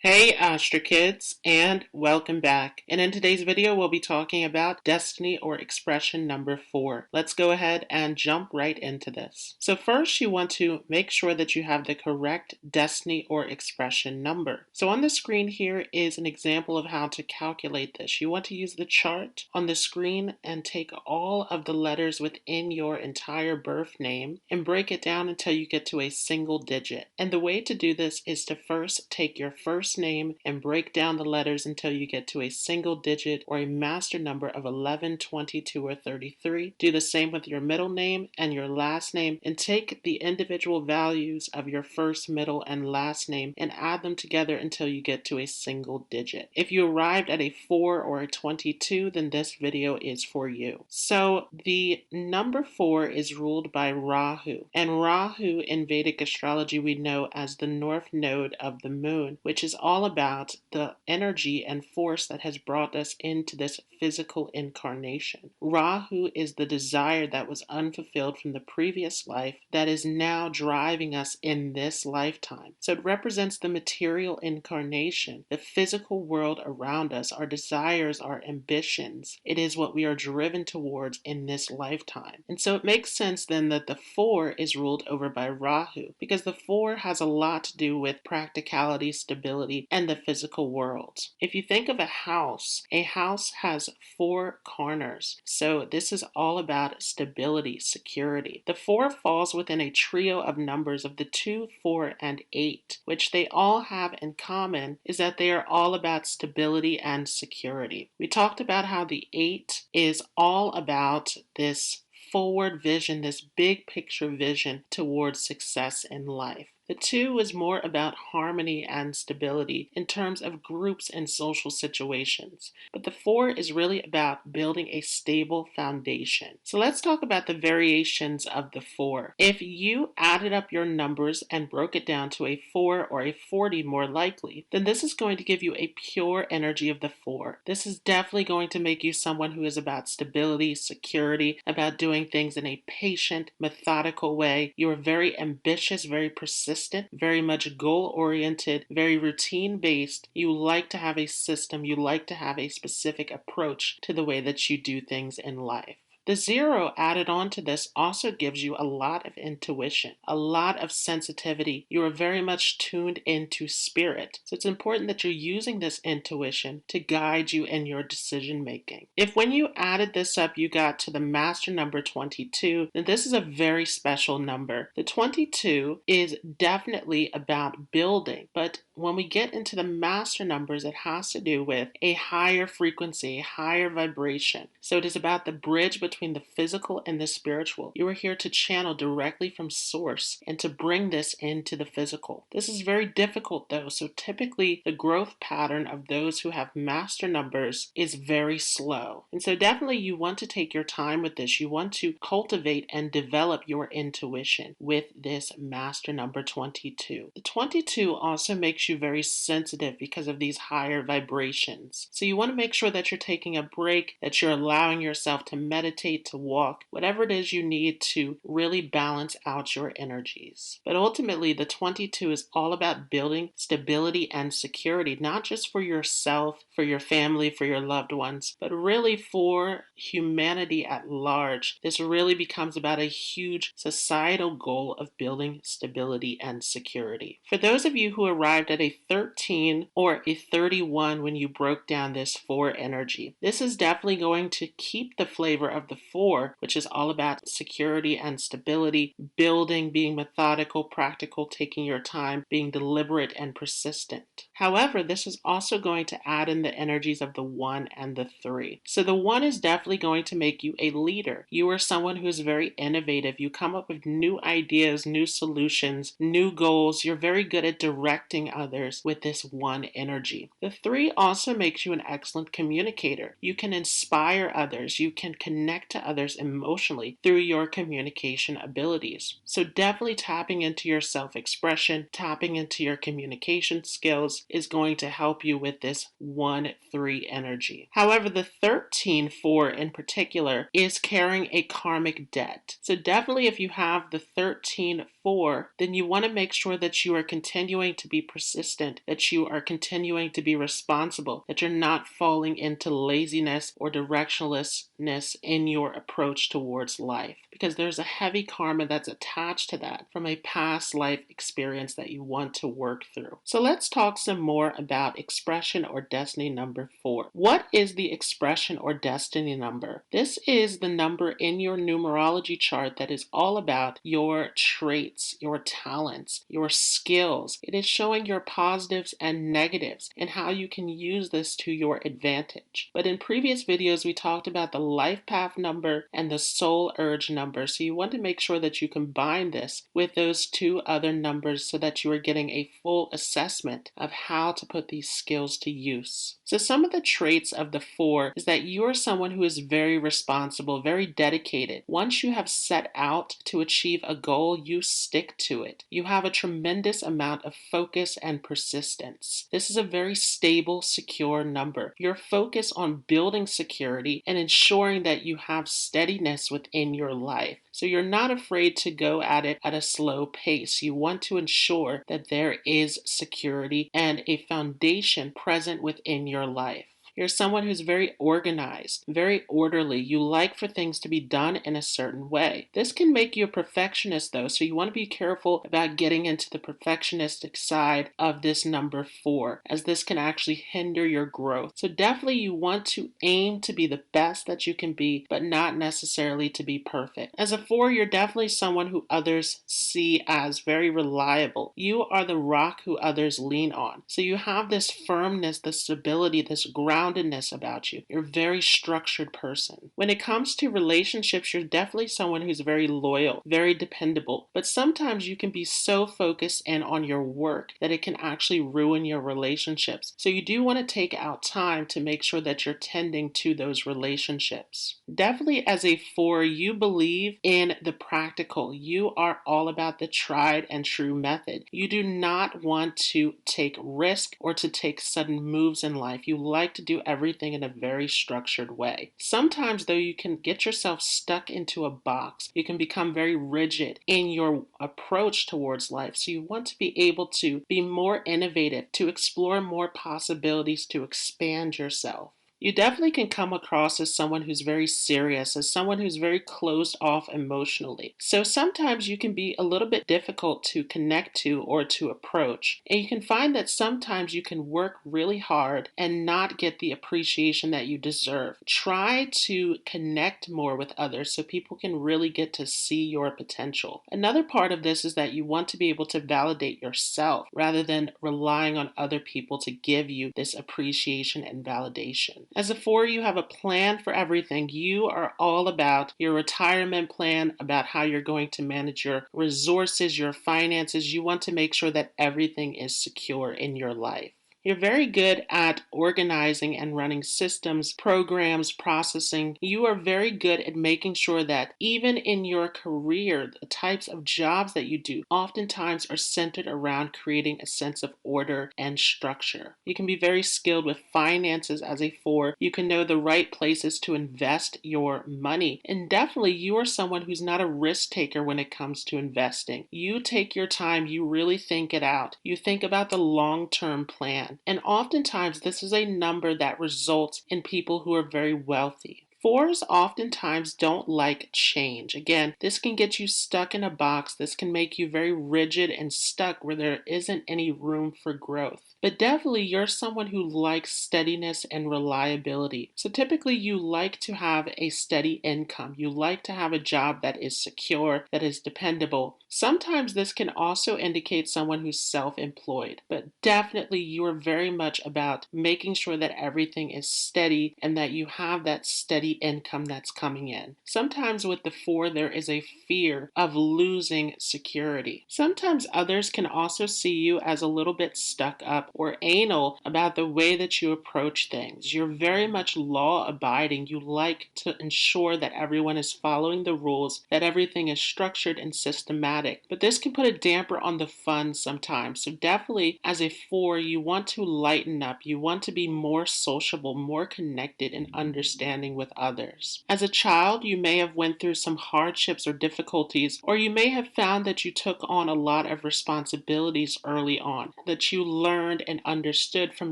Hey Astro Kids, and welcome back. And in today's video, we'll be talking about destiny or expression number 4. Let's go ahead and jump right into this. So first, you want to make sure that you have the correct destiny or expression number. So on the screen here is an example of how to calculate this. You want to use the chart on the screen and take all of the letters within your entire birth name and break it down until you get to a single digit. And the way to do this is to first take your first name and break down the letters until you get to a single digit or a master number of 11, 22, or 33. Do the same with your middle name and your last name, and take the individual values of your first, middle, and last name and add them together until you get to a single digit. If you arrived at a 4 or a 22, then this video is for you. So the number 4 is ruled by Rahu, and Rahu in Vedic astrology we know as the north node of the moon, which is all about the energy and force that has brought us into this physical incarnation. Rahu is the desire that was unfulfilled from the previous life that is now driving us in this lifetime. So it represents the material incarnation, the physical world around us, our desires, our ambitions. It is what we are driven towards in this lifetime. And so it makes sense then that the 4 is ruled over by Rahu, because the 4 has a lot to do with practicality, stability, and the physical world. If you think of a house has 4 corners. So this is all about stability, security. The 4 falls within a trio of numbers of the 2, 4, and 8, which they all have in common is that they are all about stability and security. We talked about how the 8 is all about this forward vision, this big picture vision towards success in life. The 2 is more about harmony and stability in terms of groups and social situations. But the 4 is really about building a stable foundation. So let's talk about the variations of the 4. If you added up your numbers and broke it down to a 4 or a 40 more likely, then this is going to give you a pure energy of the 4. This is definitely going to make you someone who is about stability, security, about doing things in a patient, methodical way. You are very ambitious, very persistent, very much goal-oriented, very routine-based. You like to have a system. You like to have a specific approach to the way that you do things in life. The 0 added on to this also gives you a lot of intuition, a lot of sensitivity. You are very much tuned into spirit. So it's important that you're using this intuition to guide you in your decision making. If when you added this up, you got to the master number 22, then this is a very special number. The 22 is definitely about building, but when we get into the master numbers, it has to do with a higher frequency, a higher vibration. So it is about the bridge between the physical and the spiritual. You are here to channel directly from source and to bring this into the physical. This is very difficult though, so typically the growth pattern of those who have master numbers is very slow. And so definitely you want to take your time with this. You want to cultivate and develop your intuition with this master number 22. The 22 also makes you very sensitive because of these higher vibrations. So you want to make sure that you're taking a break, that you're allowing yourself to meditate, to walk, whatever it is you need to really balance out your energies. But ultimately, the 22 is all about building stability and security, not just for yourself, for your family, for your loved ones, but really for humanity at large. This really becomes about a huge societal goal of building stability and security. For those of you who arrived at a 13 or a 31 when you broke down this 4 energy, this is definitely going to keep the flavor of the 4, which is all about security and stability, building, being methodical, practical, taking your time, being deliberate and persistent. However, this is also going to add in the energies of the 1 and the 3. So the 1 is definitely going to make you a leader. You are someone who is very innovative. You come up with new ideas, new solutions, new goals. You're very good at directing others with this 1 energy. The 3 also makes you an excellent communicator. You can inspire others. You can connect to others emotionally through your communication abilities. So definitely tapping into your self-expression, tapping into your communication skills is going to help you with this 1-3 energy. However, the 13-4 in particular is carrying a karmic debt. So definitely if you have the 13-4 4, then you want to make sure that you are continuing to be persistent, that you are continuing to be responsible, that you're not falling into laziness or directionlessness in your approach towards life, because there's a heavy karma that's attached to that from a past life experience that you want to work through. So let's talk some more about expression or destiny number 4. What is the expression or destiny number? This is the number in your numerology chart that is all about your traits, your talents, your skills. It is showing your positives and negatives and how you can use this to your advantage. But in previous videos, we talked about the life path number and the soul urge number. So you want to make sure that you combine this with those two other numbers so that you are getting a full assessment of how to put these skills to use. So some of the traits of the 4 is that you are someone who is very responsible, very dedicated. Once you have set out to achieve a goal, you stick to it. You have a tremendous amount of focus and persistence. This is a very stable, secure number. You're focused on building security and ensuring that you have steadiness within your life. So you're not afraid to go at it at a slow pace. You want to ensure that there is security and a foundation present within your life. You're someone who's very organized, very orderly. You like for things to be done in a certain way. This can make you a perfectionist though, so you want to be careful about getting into the perfectionistic side of this number 4, as this can actually hinder your growth. So definitely you want to aim to be the best that you can be, but not necessarily to be perfect. As a 4, you're definitely someone who others see as very reliable. You are the rock who others lean on. So you have this firmness, this stability, this groundedness about you. You're a very structured person. When it comes to relationships, you're definitely someone who's very loyal, very dependable, but sometimes you can be so focused in on your work that it can actually ruin your relationships. So you do want to take out time to make sure that you're tending to those relationships. Definitely as a 4, you believe in the practical. You are all about the tried and true method. You do not want to take risk or to take sudden moves in life. You like to do everything in a very structured way. Sometimes though, you can get yourself stuck into a box. You can become very rigid in your approach towards life. So you want to be able to be more innovative, to explore more possibilities, to expand yourself. You definitely can come across as someone who's very serious, as someone who's very closed off emotionally. So sometimes you can be a little bit difficult to connect to or to approach. And you can find that sometimes you can work really hard and not get the appreciation that you deserve. Try to connect more with others so people can really get to see your potential. Another part of this is that you want to be able to validate yourself rather than relying on other people to give you this appreciation and validation. As a 4, you have a plan for everything. You are all about your retirement plan, about how you're going to manage your resources, your finances. You want to make sure that everything is secure in your life. You're very good at organizing and running systems, programs, processing. You are very good at making sure that even in your career, the types of jobs that you do oftentimes are centered around creating a sense of order and structure. You can be very skilled with finances as a 4. You can know the right places to invest your money. And definitely you are someone who's not a risk taker when it comes to investing. You take your time, you really think it out. You think about the long-term plan. And oftentimes this is a number that results in people who are very wealthy. 4s oftentimes don't like change. Again, this can get you stuck in a box. This can make you very rigid and stuck where there isn't any room for growth. But definitely you're someone who likes steadiness and reliability. So typically you like to have a steady income. You like to have a job that is secure, that is dependable. Sometimes this can also indicate someone who's self-employed, but definitely you are very much about making sure that everything is steady and that you have that steady income that's coming in. Sometimes with the 4, there is a fear of losing security. Sometimes others can also see you as a little bit stuck up or anal about the way that you approach things. You're very much law-abiding. You like to ensure that everyone is following the rules, that everything is structured and systematic. But this can put a damper on the fun sometimes. So definitely as a 4, you want to lighten up. You want to be more sociable, more connected and understanding with others. As a child, you may have went through some hardships or difficulties, or you may have found that you took on a lot of responsibilities early on, that you learned and understood from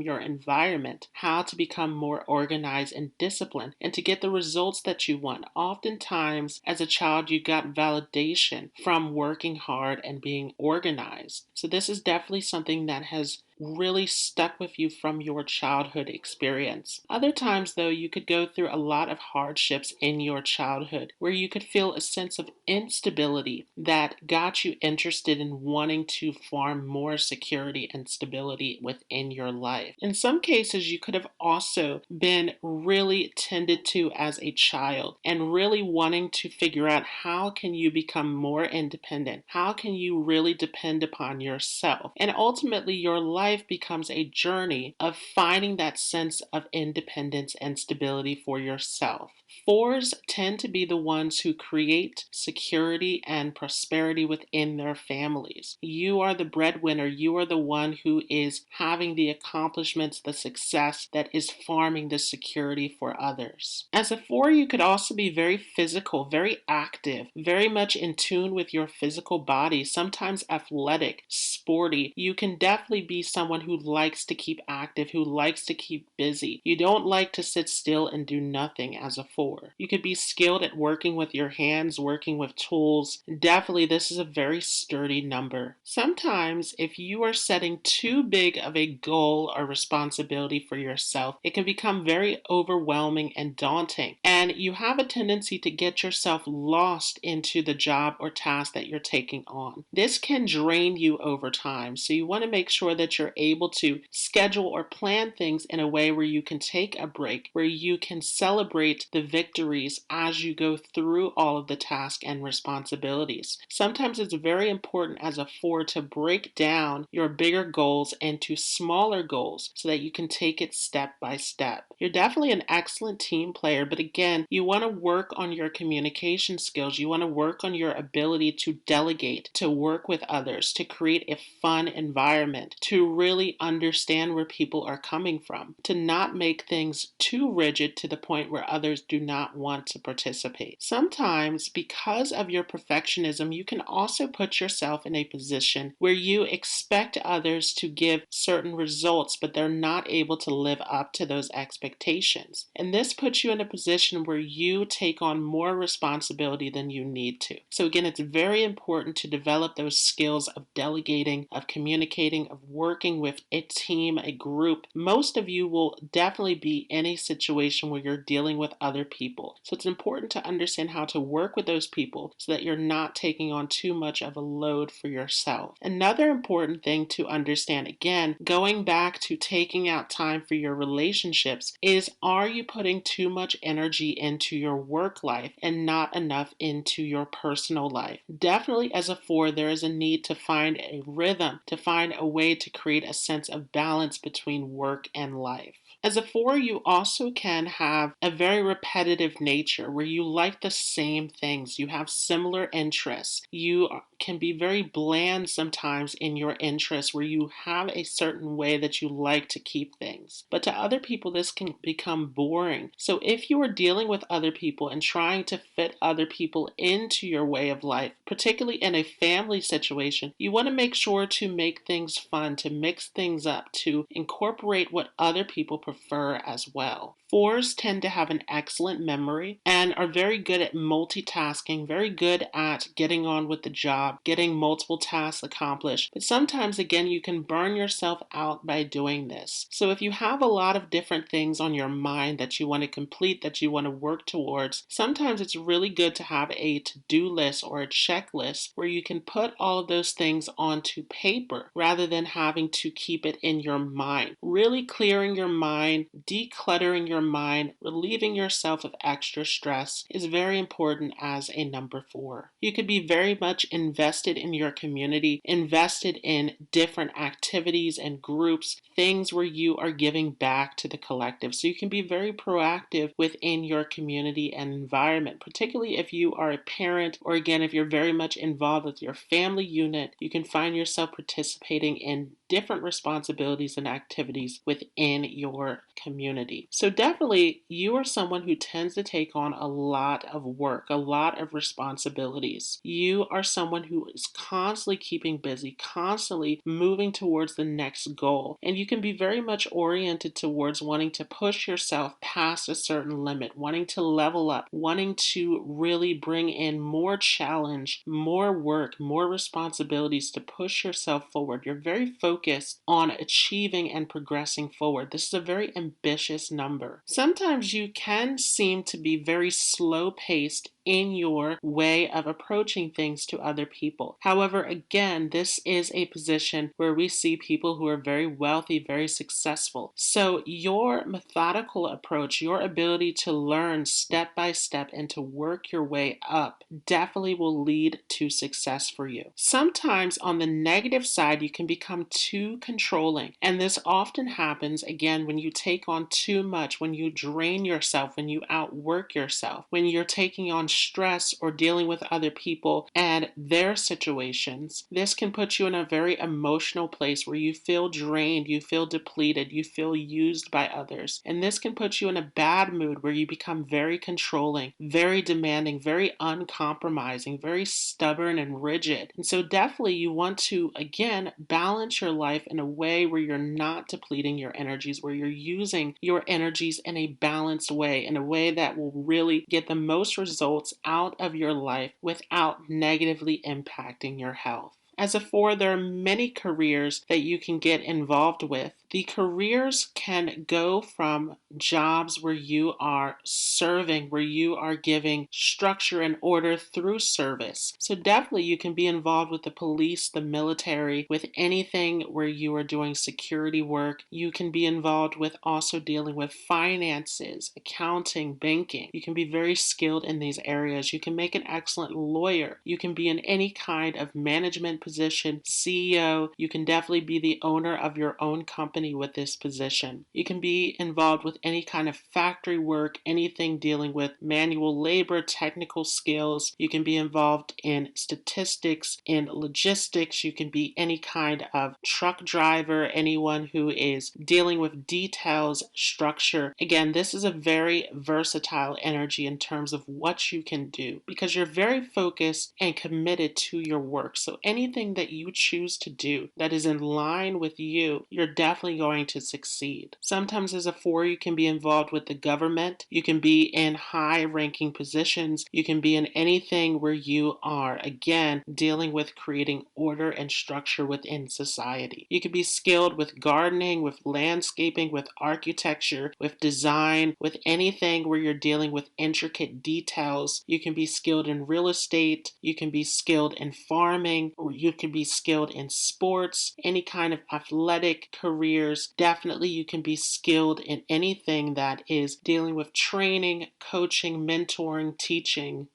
your environment how to become more organized and disciplined and to get the results that you want. Oftentimes, as a child, you got validation from working hard and being organized. So this is definitely something that has really stuck with you from your childhood experience. Other times, though, you could go through a lot of hardships in your childhood where you could feel a sense of instability that got you interested in wanting to form more security and stability within your life. In some cases, you could have also been really tended to as a child and really wanting to figure out how can you become more independent? How can you really depend upon yourself? And ultimately, your life becomes a journey of finding that sense of independence and stability for yourself. Fours tend to be the ones who create security and prosperity within their families. You are the breadwinner. You are the one who is having the accomplishments, the success that is farming the security for others. As a four, you could also be very physical, very active, very much in tune with your physical body, sometimes athletic, sporty. You can definitely be someone who likes to keep active, who likes to keep busy. You don't like to sit still and do nothing as a four. You could be skilled at working with your hands, working with tools. Definitely, this is a very sturdy number. Sometimes, if you are setting too big of a goal or responsibility for yourself, it can become very overwhelming and daunting. And you have a tendency to get yourself lost into the job or task that you're taking on. This can drain you over time. So you want to make sure that you're able to schedule or plan things in a way where you can take a break, where you can celebrate the victories as you go through all of the tasks and responsibilities. Sometimes it's very important as a four to break down your bigger goals into smaller goals so that you can take it step by step. You're definitely an excellent team player, but again, you want to work on your communication skills. You want to work on your ability to delegate, to work with others, to create a fun environment, to really understand where people are coming from, to not make things too rigid to the point where others do not want to participate. Sometimes, because of your perfectionism, you can also put yourself in a position where you expect others to give certain results, but they're not able to live up to those expectations. And this puts you in a position where you take on more responsibility than you need to. So again, it's very important to develop those skills of delegating, of communicating, of working with a team, a group. Most of you will definitely be in a situation where you're dealing with other people. So it's important to understand how to work with those people so that you're not taking on too much of a load for yourself. Another important thing to understand, again, going back to taking out time for your relationships, is are you putting too much energy into your work life and not enough into your personal life? Definitely as a four, there is a need to find a rhythm, to find a way to create a sense of balance between work and life. As a four, you also can have a very repetitive nature where you like the same things. You have similar interests. You can be very bland sometimes in your interests where you have a certain way that you like to keep things. But to other people, this can become boring. So if you are dealing with other people and trying to fit other people into your way of life, particularly in a family situation, you want to make sure to make things fun, to mix things up, to incorporate what other people prefer as well. Fours tend to have an excellent memory and are very good at multitasking, very good at getting on with the job, getting multiple tasks accomplished. But sometimes, again, you can burn yourself out by doing this. So if you have a lot of different things on your mind that you want to complete, that you want to work towards, sometimes it's really good to have a to-do list or a checklist where you can put all of those things onto paper rather than having to keep it in your mind. Really clearing your mind, decluttering your mind, relieving yourself of extra stress is very important as a number four. You could be very much invested in your community, invested in different activities and groups, things where you are giving back to the collective. So you can be very proactive within your community and environment, particularly if you are a parent, or again, if you're very much involved with your family unit, you can find yourself participating in different responsibilities and activities within your community. So definitely you are someone who tends to take on a lot of work, a lot of responsibilities. You are someone who is constantly keeping busy, constantly moving towards the next goal. And you can be very much oriented towards wanting to push yourself past a certain limit, wanting to level up, wanting to really bring in more challenge, more work, more responsibilities to push yourself forward. You're very focused on achieving and progressing forward. This is a very ambitious number. Sometimes you can seem to be very slow paced in your way of approaching things to other people. However, again, this is a position where we see people who are very wealthy, very successful. So your methodical approach, your ability to learn step by step and to work your way up definitely will lead to success for you. Sometimes on the negative side, you can become too controlling. And this often happens, again, when you take on too much, when you drain yourself, when you outwork yourself, when you're taking on stress or dealing with other people and their situations. This can put you in a very emotional place where you feel drained, you feel depleted, you feel used by others. And this can put you in a bad mood where you become very controlling, very demanding, very uncompromising, very stubborn and rigid. And so definitely you want to, again, balance your life in a way where you're not depleting your energies, where you're using your energies in a balanced way, in a way that will really get the most results out of your life without negatively impacting your health. As a 4, there are many careers that you can get involved with. The careers can go from jobs where you are serving, where you are giving structure and order through service. So definitely you can be involved with the police, the military, with anything where you are doing security work. You can be involved with also dealing with finances, accounting, banking. You can be very skilled in these areas. You can make an excellent lawyer. You can be in any kind of management position, CEO. You can definitely be the owner of your own company with this position. You can be involved with any kind of factory work, anything dealing with manual labor, technical skills. You can be involved in statistics, in logistics. You can be any kind of truck driver, anyone who is dealing with details, structure. Again, this is a very versatile energy in terms of what you can do because you're very focused and committed to your work. So anything that you choose to do that is in line with you, you're definitely going to succeed. Sometimes as a 4, you can be involved with the government. You can be in high-ranking positions. You can be in anything where you are, again, dealing with creating order and structure within society. You can be skilled with gardening, with landscaping, with architecture, with design, with anything where you're dealing with intricate details. You can be skilled in real estate. You can be skilled in farming, or you can be skilled in sports, any kind of athletic careers. Definitely you can be skilled in anything that is dealing with training, coaching, mentoring, teaching.